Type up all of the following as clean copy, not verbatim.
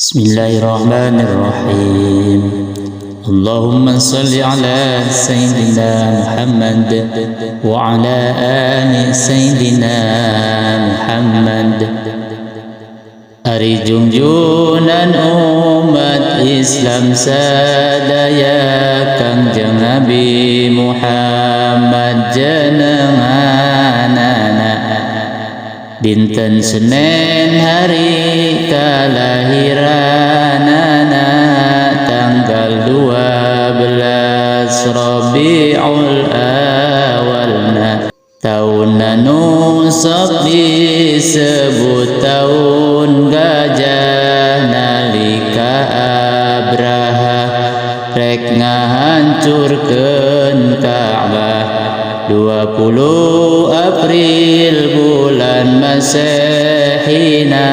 Bismillahirrahmanirrahim. Allahumma salli ala Sayyidina Muhammad wa ala ali Sayyidina Muhammad. Ari junjunan umat Islam sadaya Kangjeng Nabi Muhammad jenenganana. Dinten Senin hari kalahiranana tanggal 12 Rabiul Awalna tahun anu sok disebut tahun gajah nalika Abraha rek ngahancurkeun Ka'bah 20 April bulan Masehina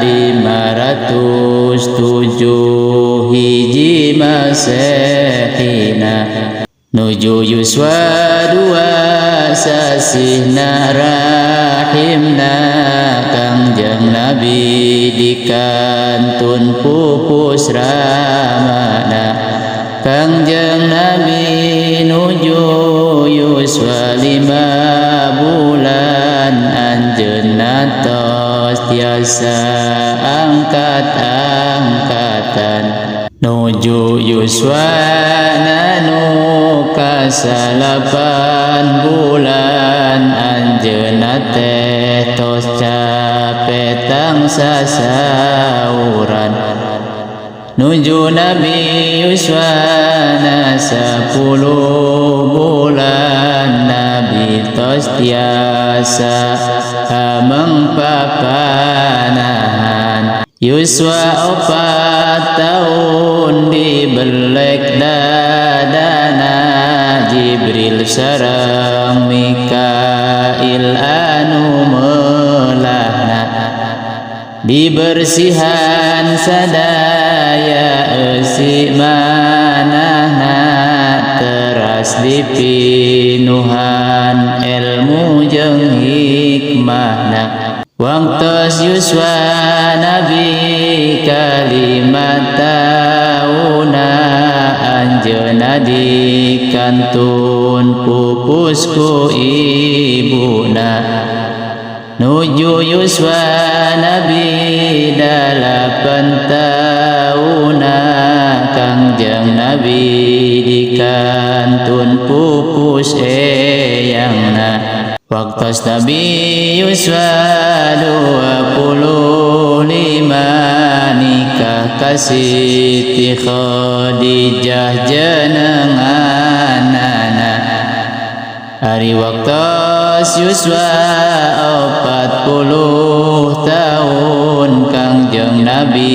507 Hiji Masehina nuju yuswa 2 sasihna rahimna Kangjeng Nabi dikantun pupus ramana Kangjeng Nabi nuju yuswa 5 bulan anjeunna tos tiasa angkat-angkatan nuju yuswa nanu kasalapan bulan anjeunna teh tos capetang sasauran nuju Nabi yuswana 10 bulan Nabi tos tiasa ameng papanahan yuswa 4 tahun dibelek dadana Jibril sareng Mikail anu melahna dibersihan sadaya eusi manahna teras dipinuhan ilmu jeung hikmahna wangtos yuswa Nabi kalimat tauna anjeunna dikantun pupus ku ibuna nuju yuswa Nabi 8 tahuna Kangjeng Nabi dikantun pupus eyangna waktos Nabi yuswa 25 nikah ka Siti Khadijah jenenganana hari waktos yuswa 40 tahun Kangjeng Nabi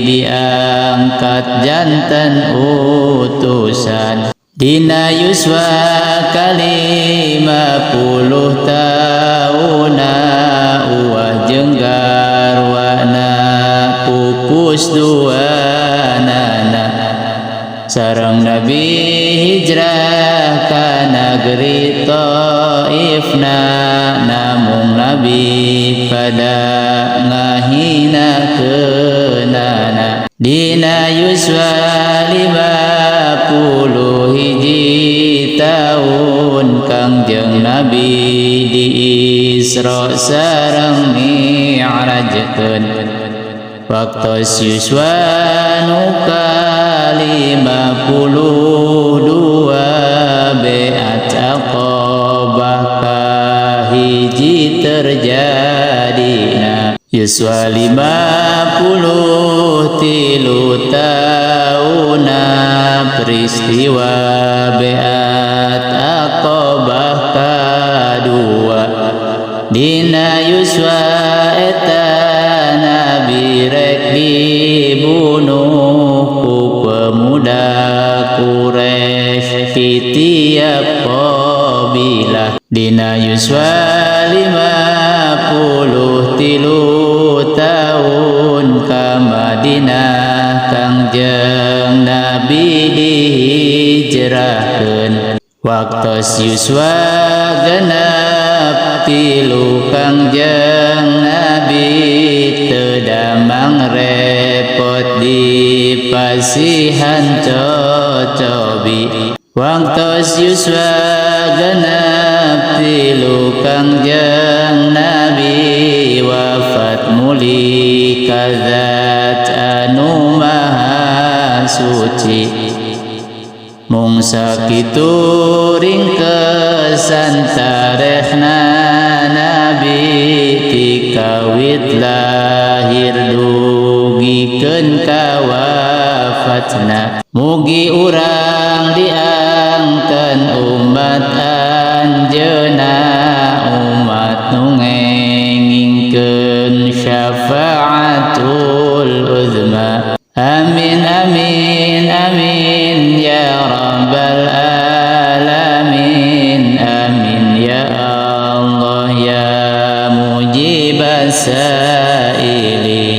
diangkat janten utusan dina yuswa kali 50 tahuna uwah jeung garwana pupus duanana sareng Nabi hijrah ka negeri Taifna namung Nabi pada ngahina keunana dina yuswa 50 hiji tahun Kangjeng Nabi di Isra sareng Mi'rajkeun waktos yuswa nu ka-52 beat Aqabah kahiji terjadina yuswa 53 tahuna peristiwa beat Aqabah kadua dina yuswa eta Nabi rek dibunuh ku pemuda Quraisy di tiap qabilah dina yuswa 53 tahun ka Madinah Kangjeng Nabi dihijrahkeun waktos yuswa genep 3 Kangjeng Nabi teu damang repot beli pasihan cocobi waktos yuswa genep tilu kangjeng Nabi wafat muli kazat anu maha suci mung sakitu ringkesan tarehna Nabi tikawit lahir dugikeun ka wafatna mugi urang diangkeun umat anjeunna umat nu ngengingkeun syafaatul uzma amin amin amin ya rabbal alamin amin ya Allah ya mujibas sailin